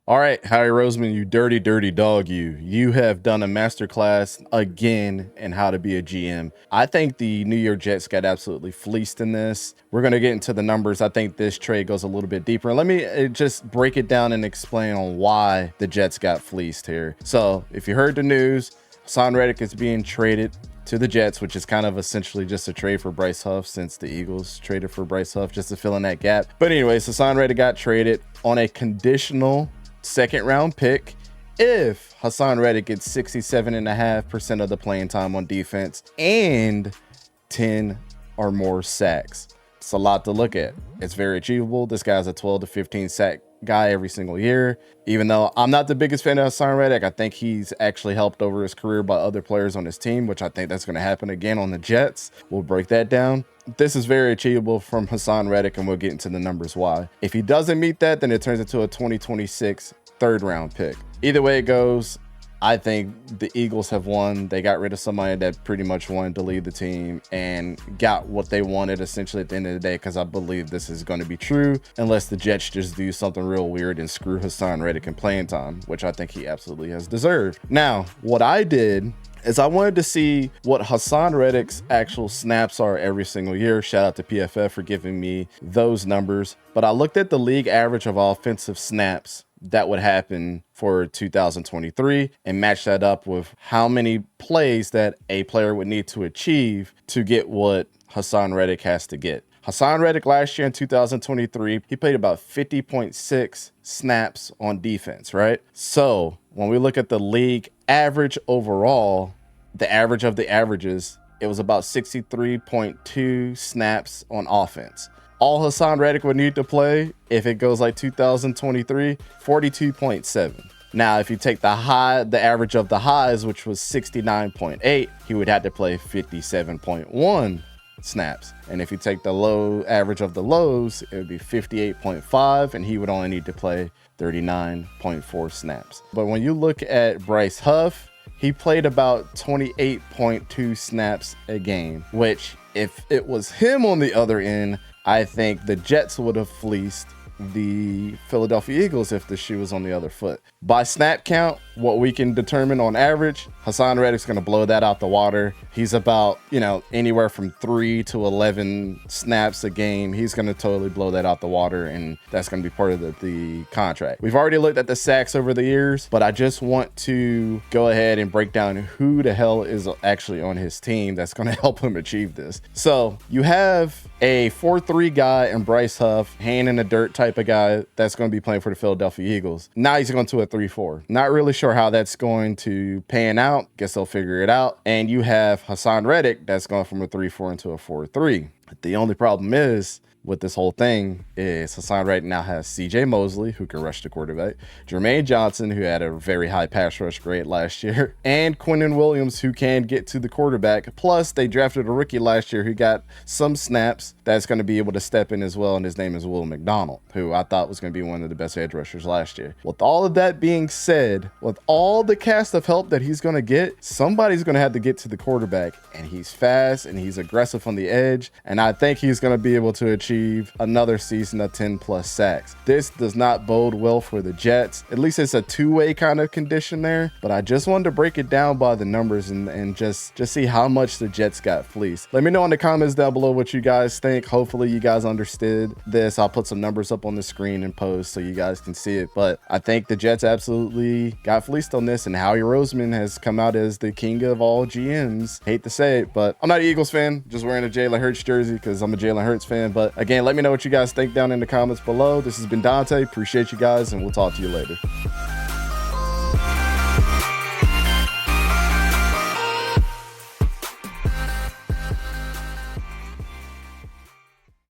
All right, Howie Roseman, you dirty, dirty dog, you have done a masterclass again in how to be a GM. I think the New York Jets got absolutely fleeced in this. We're going to get into the numbers. I think this trade goes a little bit deeper. Let me just break it down and explain on why the Jets got fleeced here. So if you heard the news, Haason Reddick is being traded to the Jets, which is kind of essentially just a trade for Bryce Huff, since the Eagles traded for Bryce Huff just to fill in that gap. But anyways, Haason Reddick got traded on a conditional second-round pick if Haason Reddick gets 67.5% of the playing time on defense and 10 or more sacks. It's a lot to look at. It's very achievable. This guy's a 12 to 15 sack guy every single year. Even though I'm not the biggest fan of Haason Reddick, I think he's actually helped over his career by other players on his team, which I think that's going to happen again on the Jets. We'll break that down. This is very achievable from Haason Reddick, and we'll get into the numbers why. If he doesn't meet that, then it turns into a 2026 third-round pick. Either way it goes, I think the Eagles have won. They got rid of somebody that pretty much wanted to lead the team and got what they wanted essentially at the end of the day, because I believe this is going to be true unless the Jets just do something real weird and screw Haason Reddick in playing time, which I think he absolutely has deserved. Now, what I did is I wanted to see what Haason Reddick's actual snaps are every single year. Shout out to PFF for giving me those numbers. But I looked at the league average of offensive snaps that would happen for 2023 and match that up with how many plays that a player would need to achieve to get what Haason Reddick has to get. Haason Reddick last year in 2023, he played about 50.6 snaps on defense, right? So when we look at the league average overall, the average of the averages, it was about 63.2 snaps on offense. All Haason Reddick would need to play, if it goes like 2023, 42.7. Now, if you take the average of the highs, which was 69.8, he would have to play 57.1 snaps. And if you take the low average of the lows, it would be 58.5, and he would only need to play 39.4 snaps. But when you look at Bryce Huff, he played about 28.2 snaps a game, which if it was him on the other end, I think the Jets would have fleeced the Philadelphia Eagles if the shoe was on the other foot. By snap count, what we can determine on average, Haason Reddick's going to blow that out the water. He's about, anywhere from 3 to 11 snaps a game. He's going to totally blow that out the water, and that's going to be part of the contract. We've already looked at the sacks over the years, but I just want to go ahead and break down who the hell is actually on his team that's going to help him achieve this. So you have a 4-3 guy in Bryce Huff, hand in the dirt type of guy that's going to be playing for the Philadelphia Eagles. Now he's going to a 3-4. Not really sure how that's going to pan out. Guess they'll figure it out. And you have Haason Reddick that's going from a 3-4 into a 4-3. The only problem is with this whole thing is Haason Reddick now has CJ Mosley, who can rush the quarterback, Jermaine Johnson, who had a very high pass rush grade last year, and Quinnen Williams, who can get to the quarterback. Plus, they drafted a rookie last year who got some snaps that's going to be able to step in as well, and his name is Will McDonald, who I thought was going to be one of the best edge rushers last year. With all of that being said, with all the cast of help that he's going to get, somebody's going to have to get to the quarterback, and he's fast and he's aggressive on the edge, and I think he's going to be able to achieve another season of 10 plus sacks. This does not bode well for the Jets. At least it's a two-way kind of condition there, but I just wanted to break it down by the numbers and just see how much the Jets got fleeced. Let me know in the comments down below what you guys think. Hopefully you guys understood this. I'll put some numbers up on the screen and post so you guys can see it, but I think the Jets absolutely got fleeced on this, and Howie Roseman has come out as the king of all GMs. Hate to say it, but I'm not an Eagles fan, just wearing a Jalen Hurts jersey because I'm a Jalen Hurts fan. But again, let me know what you guys think down in the comments below. This has been Dante. Appreciate you guys, and we'll talk to you later.